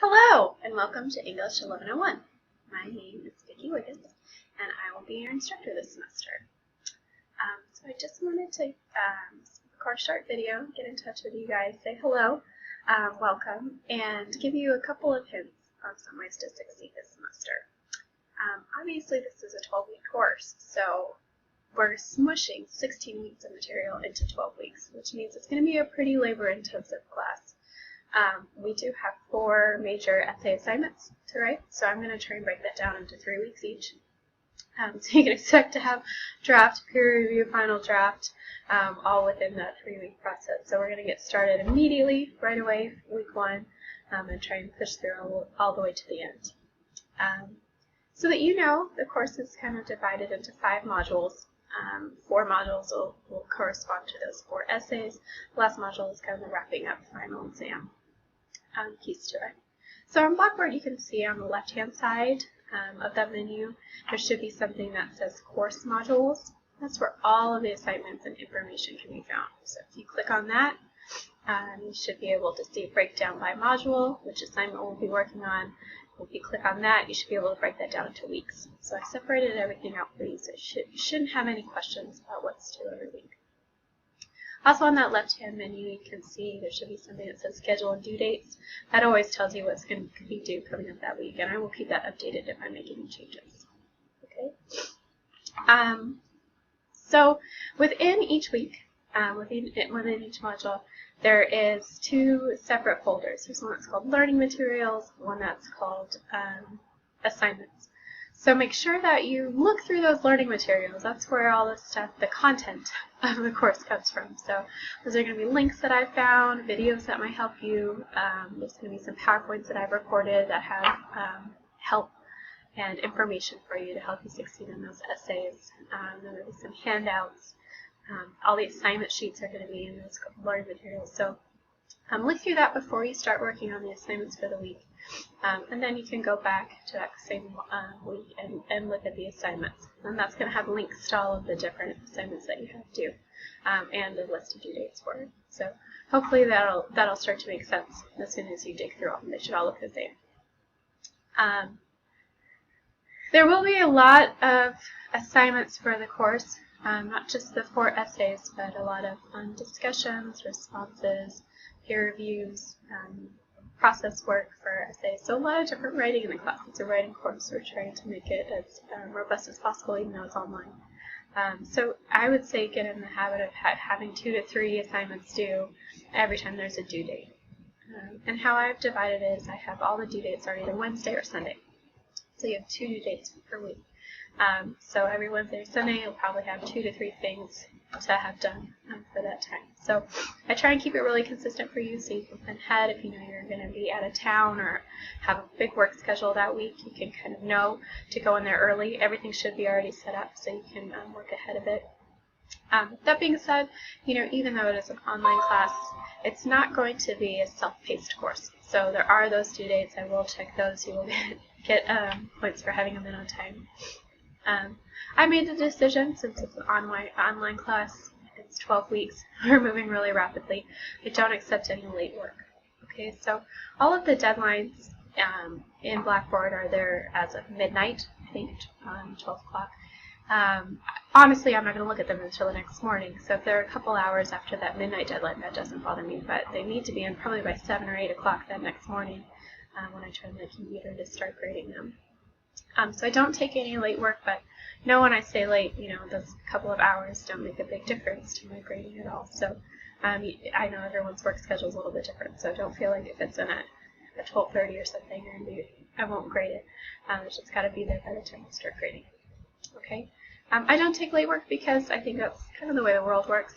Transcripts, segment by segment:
Hello, and welcome to English 1101. My name is Vicki Wiggins, and I will be your instructor this semester. So I just wanted to record a short video, get in touch with you guys, say hello, welcome, and give you a couple of hints on some ways to succeed this semester. Obviously, this is a 12-week course, so we're smushing 16 weeks of material into 12 weeks, which means it's going to be a pretty labor-intensive class. We do have 4 major essay assignments to write, so I'm going to try and break that down into 3 weeks each. So you can expect to have draft, peer review, final draft, all within that 3-week process. So we're going to get started immediately, right away, week 1, and try and push through all the way to the end. So that you know, the course is kind of divided into 5 modules. 4 modules will correspond to those 4 essays. The last module is kind of the wrapping up final exam piece to it. So on Blackboard, you can see on the left-hand side of that menu, there should be something that says Course Modules. That's where all of the assignments and information can be found. So if you click on that, you should be able to see a breakdown by module, which assignment we'll be working on. If you click on that, you should be able to break that down into weeks. So I separated everything out for you, so you shouldn't have any questions about what's due every week. Also on that left-hand menu, you can see there should be something that says Schedule and Due Dates. That always tells you what's going to be due coming up that week, and I will keep that updated if I make any changes. Okay. So within each week, within each module, there is 2 separate folders. There's one that's called Learning Materials, one that's called Assignments. So make sure that you look through those learning materials. That's where all the stuff, the content of the course comes from. So those are going to be links that I found, videos that might help you. There's going to be some PowerPoints that I've recorded that have help and information for you to help you succeed in those essays. There will be some handouts. All the assignment sheets are going to be in those learning materials. So look through that before you start working on the assignments for the week. And then you can go back to that same week and look at the assignments. And that's going to have links to all of the different assignments that you have to do and a list of due dates for it. So hopefully that'll start to make sense as soon as you dig through all of them. They should all look the same. There will be a lot of assignments for the course, not just the 4 essays, but a lot of discussions, responses, peer reviews, process work for essays. So a lot of different writing in the class. It's a writing course. We're trying to make it as robust as possible, even though it's online. So I would say get in the habit of having 2 to 3 assignments due every time there's a due date. And how I've divided it is I have all the due dates are either Wednesday or Sunday. So you have 2 due dates per week. So every Wednesday or Sunday, you'll probably have 2 to 3 things to have done for that time. So I try and keep it really consistent for you so you can plan ahead. If you know you're going to be out of town or have a big work schedule that week, you can kind of know to go in there early. Everything should be already set up so you can work ahead of it. That being said, even though it is an online class, it's not going to be a self-paced course. So there are those due dates. I will check those. You will get points for having them in on time. I made the decision, since it's an online class, it's 12 weeks, we're moving really rapidly, I don't accept any late work. Okay, so all of the deadlines in Blackboard are there as of midnight, I think 12 o'clock. Honestly, I'm not going to look at them until the next morning, so if they're a couple hours after that midnight deadline, that doesn't bother me, but they need to be in probably by 7 or 8 o'clock that next morning when I turn the computer to start grading them. So I don't take any late work, but when I say late, those couple of hours don't make a big difference to my grading at all. So I know everyone's work schedule is a little bit different, so don't feel like if it's in at 12:30 or something, I won't grade it. It's just got to be there by the time I start grading. Okay. I don't take late work because I think that's kind of the way the world works.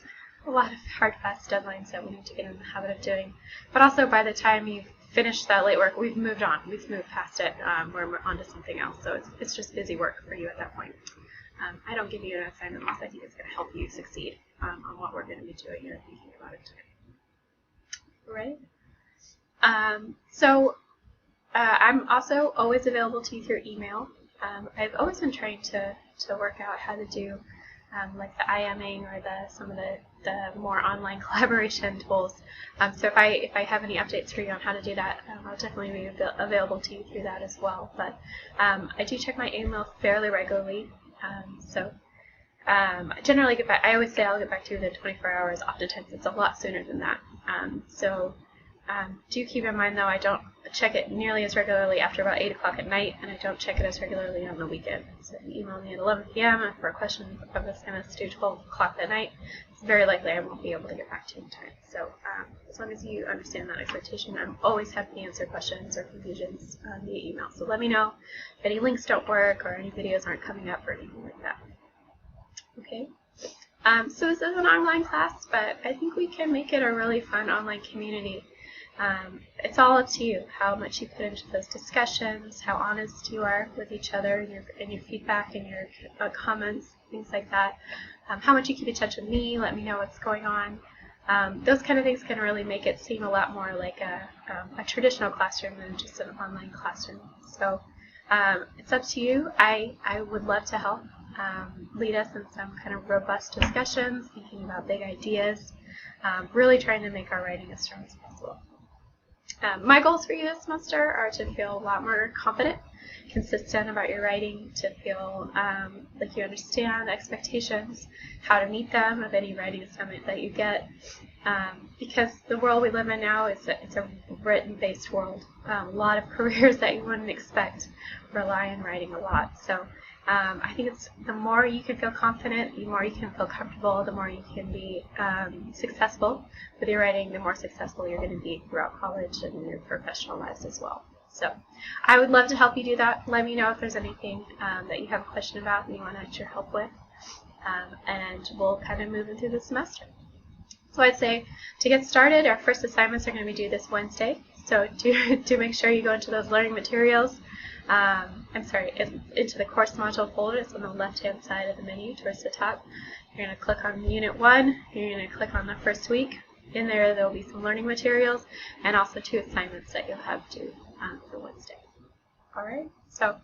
A lot of hard, fast deadlines that we need to get in the habit of doing. But also, by the time you've finished that late work, we've moved on. We've moved past it. We're on to something else. So it's just busy work for you at that point. I don't give you an assignment unless I think it's going to help you succeed on what we're going to be doing or thinking about it today. Right? I'm also always available to you through email. I've always been trying to work out how to do like the IMing or some of the more online collaboration tools. So if I have any updates for you on how to do that, I'll definitely be available to you through that as well. But I do check my email fairly regularly. I generally get back. I always say I'll get back to you within 24 hours. Oftentimes it's a lot sooner than that. Do keep in mind, though, I don't check it nearly as regularly after about 8 o'clock at night, and I don't check it as regularly on the weekend. So if you email me at 11 p.m. for a question of assignments due 12 o'clock at night, it's very likely I won't be able to get back to you in time. So as long as you understand that expectation, I'm always happy to answer questions or confusions via email. So let me know if any links don't work or any videos aren't coming up or anything like that. Okay. So this is an online class, but I think we can make it a really fun online community. It's all up to you how much you put into those discussions, how honest you are with each other and your feedback and your comments, things like that. How much you keep in touch with me, let me know what's going on. Those kind of things can really make it seem a lot more like a traditional classroom than just an online classroom. So it's up to you. I would love to help lead us in some kind of robust discussions, thinking about big ideas, really trying to make our writing as strong as possible. My goals for you this semester are to feel a lot more confident, consistent about your writing, to feel like you understand expectations, how to meet them of any writing assignment that you get, because the world we live in now it's a written-based world. A lot of careers that you wouldn't expect rely on writing a lot. So I think it's the more you can feel confident, the more you can feel comfortable, the more you can be successful with your writing, the more successful you're going to be throughout college and in your professional lives as well. So I would love to help you do that. Let me know if there's anything that you have a question about and you want extra help with, and we'll kind of move into the semester. So I'd say to get started, our first assignments are going to be due this Wednesday. So do make sure you go into those learning materials. Into the course module folder. It's on the left-hand side of the menu towards the top. You're going to click on Unit 1. You're going to click on the first week. In there will be some learning materials and also 2 assignments that you'll have due for Wednesday. All right. So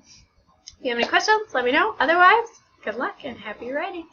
if you have any questions, let me know. Otherwise, good luck and happy writing.